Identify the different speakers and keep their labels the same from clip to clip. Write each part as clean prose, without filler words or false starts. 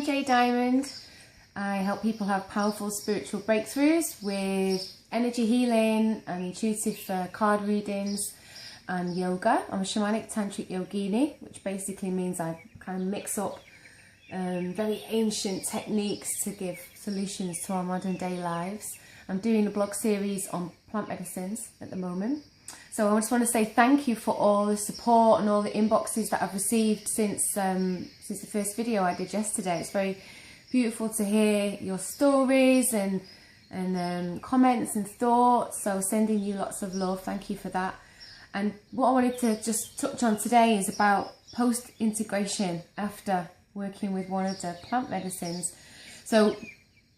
Speaker 1: I'm Jay Diamond. I help people have powerful spiritual breakthroughs with energy healing and intuitive card readings and yoga. I'm a shamanic tantric yogini, which basically means I kind of mix up very ancient techniques to give solutions to our modern day lives. I'm doing a blog series on plant medicines at the moment. So I just want to say thank you for all the support and all the inboxes that I've received since the first video I did yesterday. It's very beautiful to hear your stories and comments and thoughts. So sending you lots of love. Thank you for that. And what I wanted to just touch on today is about post-integration after working with one of the plant medicines. So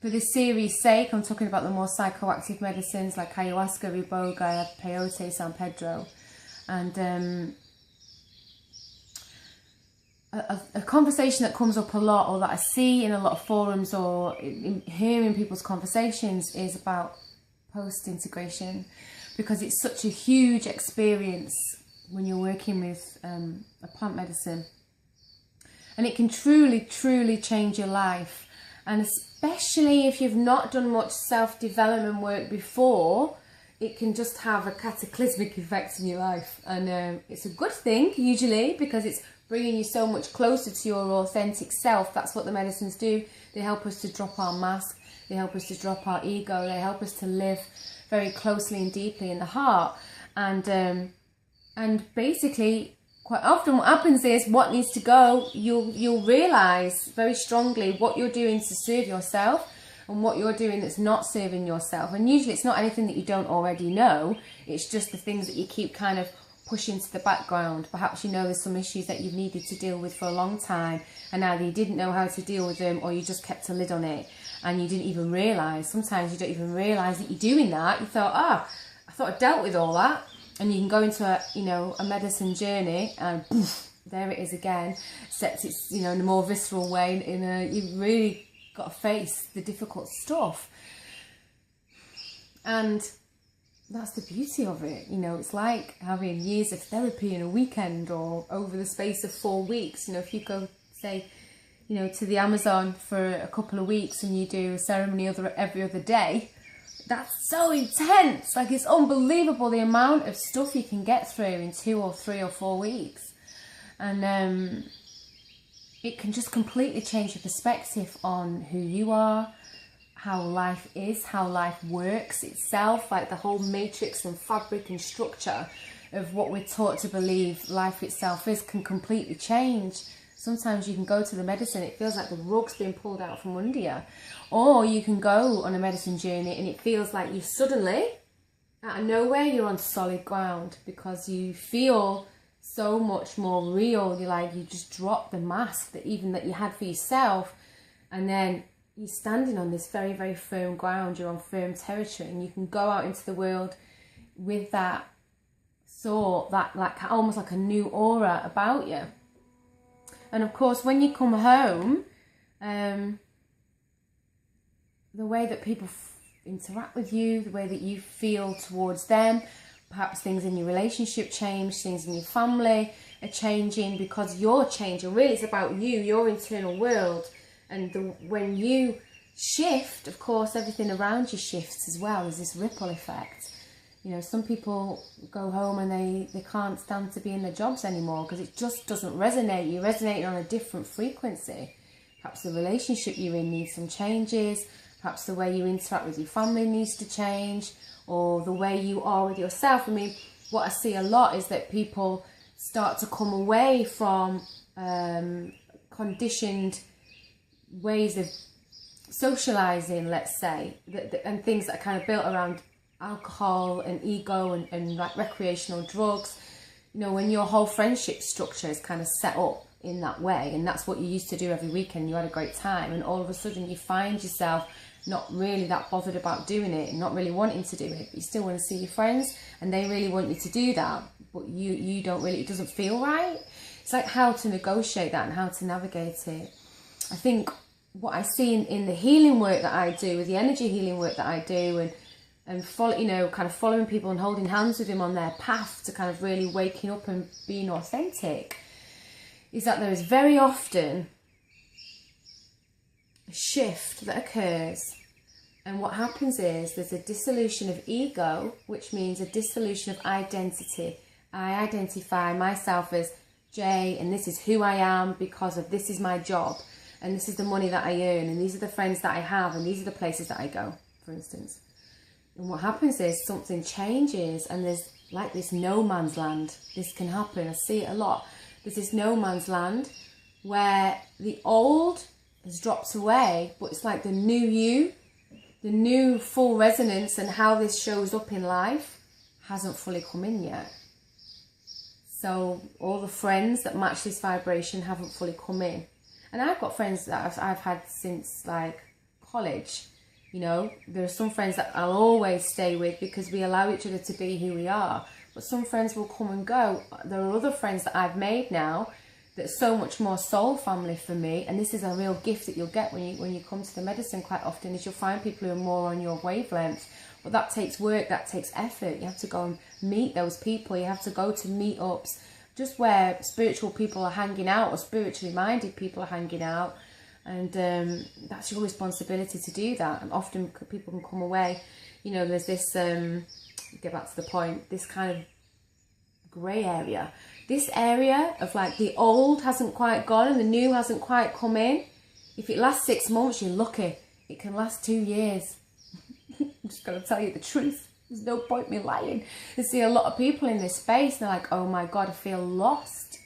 Speaker 1: for this series' sake, I'm talking about the more psychoactive medicines like ayahuasca, iboga, peyote, San Pedro. And a conversation that comes up a lot, or that I see in a lot of forums or in hearing people's conversations, is about post-integration, because it's such a huge experience when you're working with a plant medicine. And it can truly, truly change your life. And especially if you've not done much self-development work before, it can just have a cataclysmic effect in your life. And it's a good thing, usually, because it's bringing you so much closer to your authentic self. That's what the medicines do. They help us to drop our mask. They help us to drop our ego. They help us to live very closely and deeply in the heart. And basically, quite often what happens is, what needs to go, you'll realise very strongly what you're doing to serve yourself and what you're doing that's not serving yourself. And usually it's not anything that you don't already know, it's just the things that you keep kind of pushing to the background. Perhaps you know there's some issues that you've needed to deal with for a long time, and either you didn't know how to deal with them, or you just kept a lid on it and you didn't even realise. Sometimes you don't even realise that you're doing that. You thought, I thought I dealt with all that. And you can go into a medicine journey, and poof, there it is again. Except it's in a more visceral way. You've really got to face the difficult stuff, and that's the beauty of it. It's like having years of therapy in a weekend, or over the space of 4 weeks. If you go, say, to the Amazon for a couple of weeks and you do a ceremony every other day. That's so intense. Like, it's unbelievable the amount of stuff you can get through in 2 or 3 or 4 weeks. And it can just completely change your perspective on who you are, how life is, how life works itself, like the whole matrix and fabric and structure of what we're taught to believe life itself is can completely change. Sometimes you can go to the medicine, it feels like the rug's been pulled out from under you. Or you can go on a medicine journey and it feels like you suddenly, out of nowhere, you're on solid ground, because you feel so much more real. You just drop the mask that you had for yourself, and then you're standing on this very, very firm ground. You're on firm territory, and you can go out into the world with that thought, that almost like a new aura about you. And of course, when you come home, the way that people interact with you, the way that you feel towards them, perhaps things in your relationship change, things in your family are changing, because you're changing. Really, it's about you, your internal world. And when you shift, of course, everything around you shifts as well. There's this ripple effect. Some people go home and they can't stand to be in their jobs anymore because it just doesn't resonate. You're resonating on a different frequency. Perhaps the relationship you're in needs some changes. Perhaps the way you interact with your family needs to change, or the way you are with yourself. What I see a lot is that people start to come away from conditioned ways of socializing, let's say, and things that are kind of built around alcohol and ego and like recreational drugs. When your whole friendship structure is kind of set up in that way, and that's what you used to do every weekend, you had a great time, and all of a sudden you find yourself not really that bothered about doing it, and not really wanting to do it, but you still want to see your friends and they really want you to do that, but you don't really, it doesn't feel right. It's like how to negotiate that and how to navigate it. I think what I see in the healing work that I do, with the energy healing work that I do, and follow, kind of following people and holding hands with them on their path to kind of really waking up and being authentic, is that there is very often shift that occurs. And what happens is there's a dissolution of ego, which means a dissolution of identity. I identify myself as Jay, and this is who I am because of this is my job, and this is the money that I earn, and these are the friends that I have, and these are the places that I go, for instance. And what happens is something changes, and there's like this no man's land. This can happen. I see it a lot. There's this no man's land where the old has dropped away, but it's like the new you, the new full resonance and how this shows up in life hasn't fully come in yet. So all the friends that match this vibration haven't fully come in. And I've got friends that I've had since like college. You know, there are some friends that I'll always stay with because we allow each other to be who we are. But some friends will come and go. There are other friends that I've made now that's so much more soul family for me. And this is a real gift that you'll get when you come to the medicine quite often, is you'll find people who are more on your wavelength. But that takes work, that takes effort. You have to go and meet those people. You have to go to meetups, just where spiritual people are hanging out or spiritually minded people are hanging out. And that's your responsibility to do that. And often people can come away, you know, there's this, get back to the point, this kind of grey area. This area of like the old hasn't quite gone and the new hasn't quite come in. If it lasts 6 months, you're lucky. It can last 2 years. I'm just going to tell you the truth. There's no point me lying. I see a lot of people in this space and they're like, oh my God, I feel lost.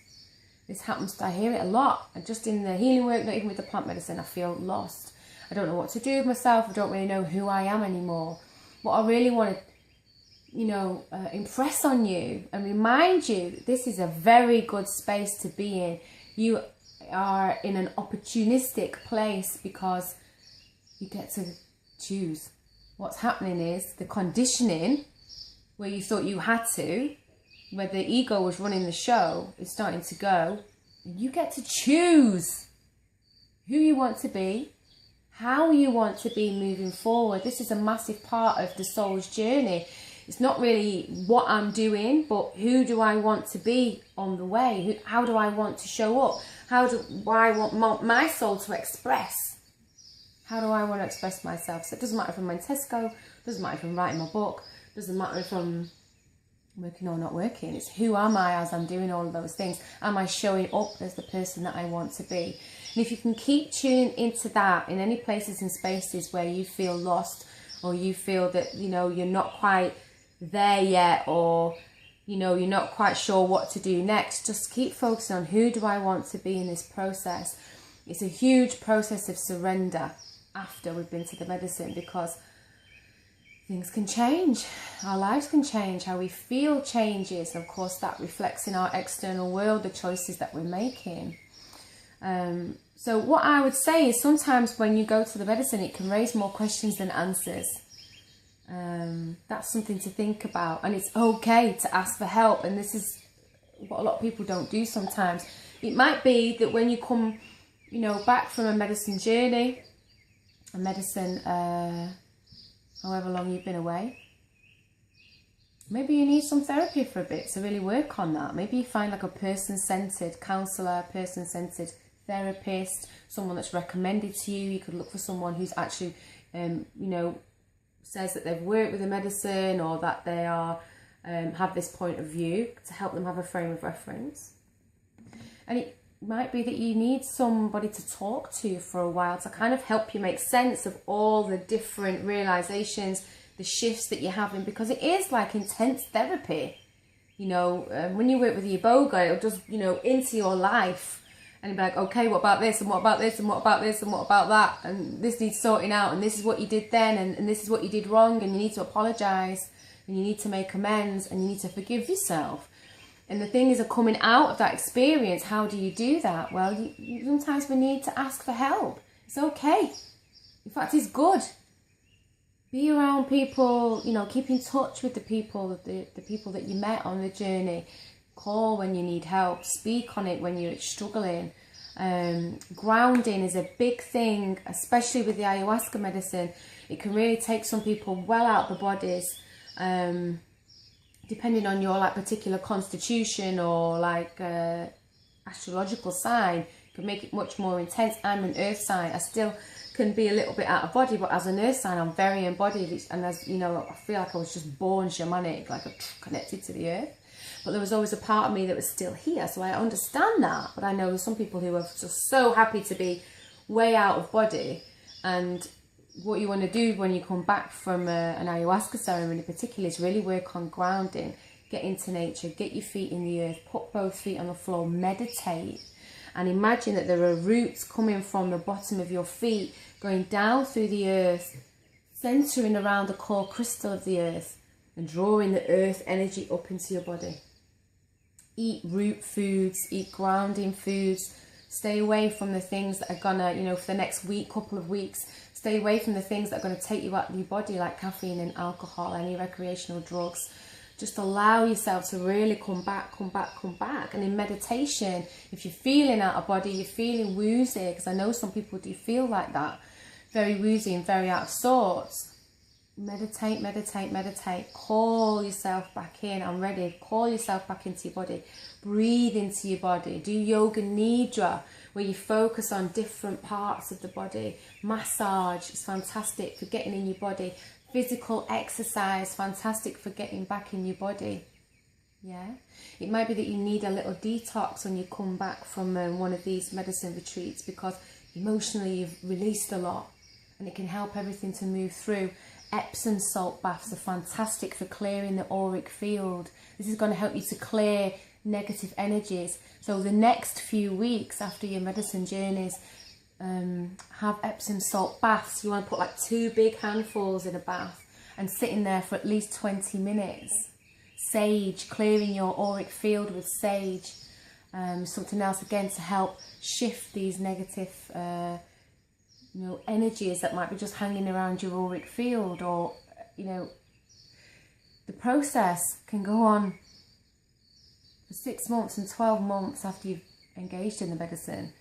Speaker 1: This happens, I hear it a lot. And just in the healing work, not even with the plant medicine, I feel lost. I don't know what to do with myself. I don't really know who I am anymore. What I really want to, you know, impress on you and remind you that this is a very good space to be in. You are in an opportunistic place because you get to choose. What's happening is the conditioning where you thought you had to, where the ego was running the show, is starting to go. You get to choose who you want to be, how you want to be moving forward. This is a massive part of the soul's journey. It's not really what I'm doing, but who do I want to be on the way? How do I want to show up? How do I want my soul to express? How do I want to express myself? So it doesn't matter if I'm in Tesco, doesn't matter if I'm writing my book, doesn't matter if I'm working or not working. It's who am I as I'm doing all of those things? Am I showing up as the person that I want to be? And if you can keep tuning into that in any places and spaces where you feel lost, or you feel that, you know, you're not quite there yet, or, you know, you're not quite sure what to do next, just keep focusing on who do I want to be in this process. It's a huge process of surrender after we've been to the medicine, because things can change, our lives can change, how we feel changes. Of course, that reflects in our external world, the choices that we're making. So what I would say is sometimes when you go to the medicine, it can raise more questions than answers. That's something to think about, and it's okay to ask for help. And this is what a lot of people don't do sometimes. It might be that when you come, you know, back from a medicine journey, a medicine, however long you've been away, maybe you need some therapy for a bit to really work on that. Maybe you find like a person-centered counsellor, person-centered therapist, someone that's recommended to you. You could look for someone who's actually, you know, says that they've worked with the medicine, or that they are have this point of view, to help them have a frame of reference. And it might be that you need somebody to talk to for a while to kind of help you make sense of all the different realizations, the shifts that you're having, because it is like intense therapy. You know, when you work with the iboga, it'll just, you know, into your life. And be like, okay, what about this, and what about this, and what about this, and what about that, and this needs sorting out, and this is what you did then, and this is what you did wrong, and you need to apologise, and you need to make amends, and you need to forgive yourself. And the thing is, coming out of that experience, how do you do that? Well, you sometimes we need to ask for help. It's okay. In fact, it's good. Be around people, you know, keep in touch with the people that you met on the journey. Call when you need help, speak on it when you're struggling. Grounding is a big thing, especially with the ayahuasca medicine. It can really take some people well out of the bodies, depending on your like particular constitution or like astrological sign. It can make it much more intense. I'm an earth sign. I still can be a little bit out of body, but as an earth sign, I'm very embodied. And as you know, I feel like I was just born shamanic, like I'm connected to the earth. But there was always a part of me that was still here. So I understand that. But I know some people who are just so happy to be way out of body. And what you want to do when you come back from an ayahuasca ceremony in particular is really work on grounding, get into nature, get your feet in the earth, put both feet on the floor, meditate. And imagine that there are roots coming from the bottom of your feet, going down through the earth, centering around the core crystal of the earth and drawing the earth energy up into your body. Eat root foods, eat grounding foods, stay away from the things that are gonna, you know, for the next week, couple of weeks, stay away from the things that are gonna take you out of your body, like caffeine and alcohol, any recreational drugs. Just allow yourself to really come back. And in meditation, if you're feeling out of body, you're feeling woozy, because I know some people do feel like that, very woozy and very out of sorts. Meditate. Call yourself back in. I'm ready. Call yourself back into your body. Breathe into your body. Do yoga nidra, where you focus on different parts of the body. Massage is fantastic for getting in your body. Physical exercise, fantastic for getting back in your body. Yeah, it might be that you need a little detox when you come back from one of these medicine retreats, because emotionally you've released a lot, and it can help everything to move through. Epsom salt baths are fantastic for clearing the auric field. This is going to help you to clear negative energies. So the next few weeks after your medicine journeys, have Epsom salt baths. You want to put like 2 big handfuls in a bath and sit in there for at least 20 minutes. Sage, clearing your auric field with sage. Something else again to help shift these negative energies that might be just hanging around your auric field. Or the process can go on for 6 months and 12 months after you've engaged in the medicine.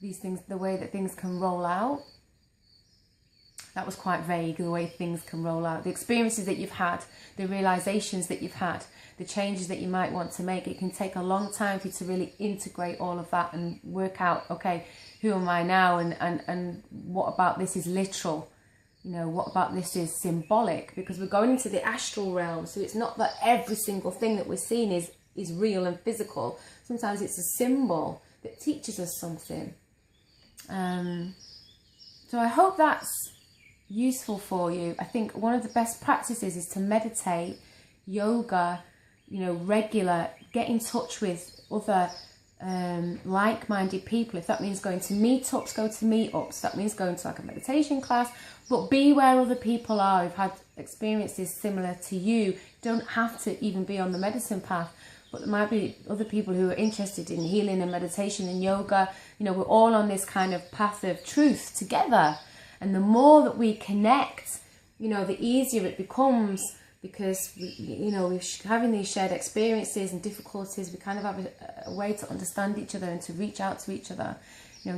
Speaker 1: These things, the way that things can roll out, that was quite vague, the way things can roll out. The experiences that you've had, the realizations that you've had, the changes that you might want to make, it can take a long time for you to really integrate all of that and work out, okay, who am I now, and what about this is literal, what about this is symbolic, because we're going into the astral realm. So it's not that every single thing that we're seeing is real and physical. Sometimes it's a symbol that teaches us something. So I hope that's useful for you. I think one of the best practices is to meditate, yoga, regular, get in touch with other like-minded people. If that means going to meetups, go to meetups. That means going to like a meditation class, but be where other people are who've had experiences similar to you. Don't have to even be on the medicine path, but there might be other people who are interested in healing and meditation and yoga. We're all on this kind of path of truth together. And the more that we connect, the easier it becomes, because we're having these shared experiences and difficulties. We kind of have a way to understand each other and to reach out to each other.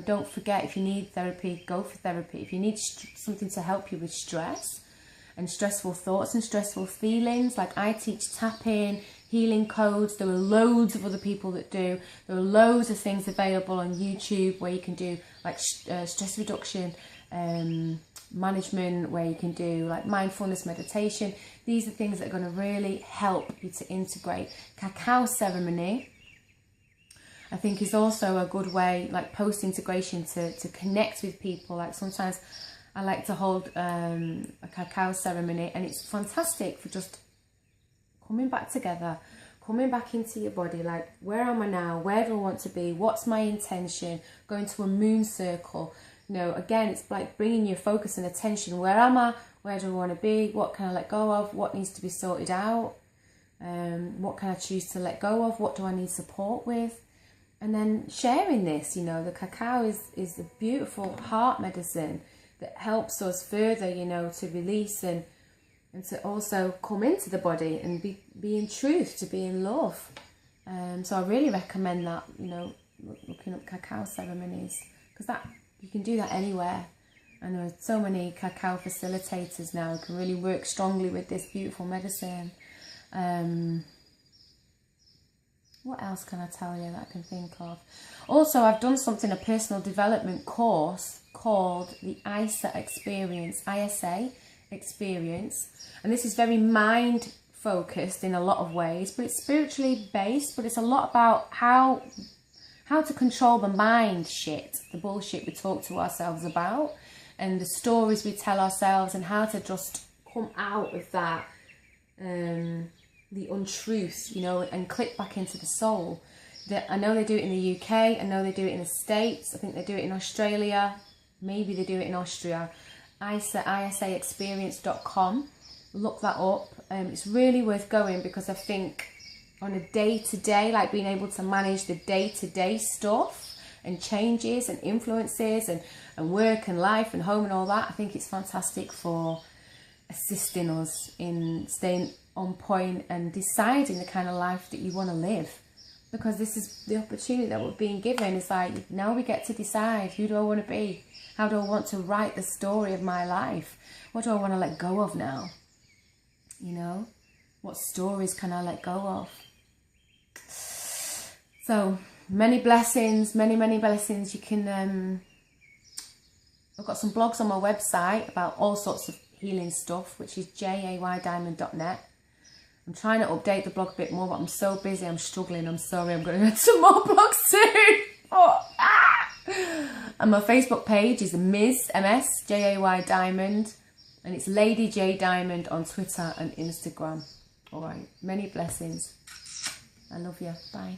Speaker 1: Don't forget, if you need therapy, go for therapy. If you need something to help you with stress and stressful thoughts and stressful feelings, like I teach tapping, healing codes. There are loads of other people that do. There are loads of things available on YouTube where you can do like stress reduction, management, where you can do like mindfulness meditation. These are things that are going to really help you to integrate. Cacao ceremony, I think, is also a good way, like post-integration, to connect with people. Like sometimes I like to hold a cacao ceremony, and it's fantastic for just coming back together, coming back into your body. Like, where am I now? Where do I want to be? What's my intention? Going to a moon circle. Again, it's like bringing your focus and attention. Where am I? Where do I want to be? What can I let go of? What needs to be sorted out? What can I choose to let go of? What do I need support with? And then sharing this, the cacao is a beautiful heart medicine that helps us further, to release and to also come into the body and be in truth, to be in love. So I really recommend that, looking up cacao ceremonies, because that you can do that anywhere. And there are so many cacao facilitators now who can really work strongly with this beautiful medicine. What else can I tell you that I can think of? Also, I've done something, a personal development course called the ISA Experience, ISA Experience. And this is very mind focused in a lot of ways, but it's spiritually based, but it's a lot about how to control the mind shit, the bullshit we talk to ourselves about, and the stories we tell ourselves, and how to just come out of that, the untruth, you know, and click back into the soul. I know they do it in the UK, I know they do it in the States, I think they do it in Australia, maybe they do it in Austria. ISAexperience.com, look that up. It's really worth going, because I think on a day-to-day, like being able to manage the day-to-day stuff and changes and influences and work and life and home and all that, I think it's fantastic for assisting us in staying on point and deciding the kind of life that you want to live. Because this is the opportunity that we're being given. It's like, now we get to decide, who do I want to be? How do I want to write the story of my life? What do I want to let go of now? You know, what stories can I let go of? So many blessings, many blessings. You can, I've got some blogs on my website about all sorts of healing stuff, which is jaydiamond.net. I'm trying to update the blog a bit more, but I'm so busy, I'm struggling. I'm sorry, I'm going to get some more blogs soon. And my Facebook page is Ms. Jay Diamond, and it's Lady J Diamond on Twitter and Instagram. All right, many blessings. I love you. Bye.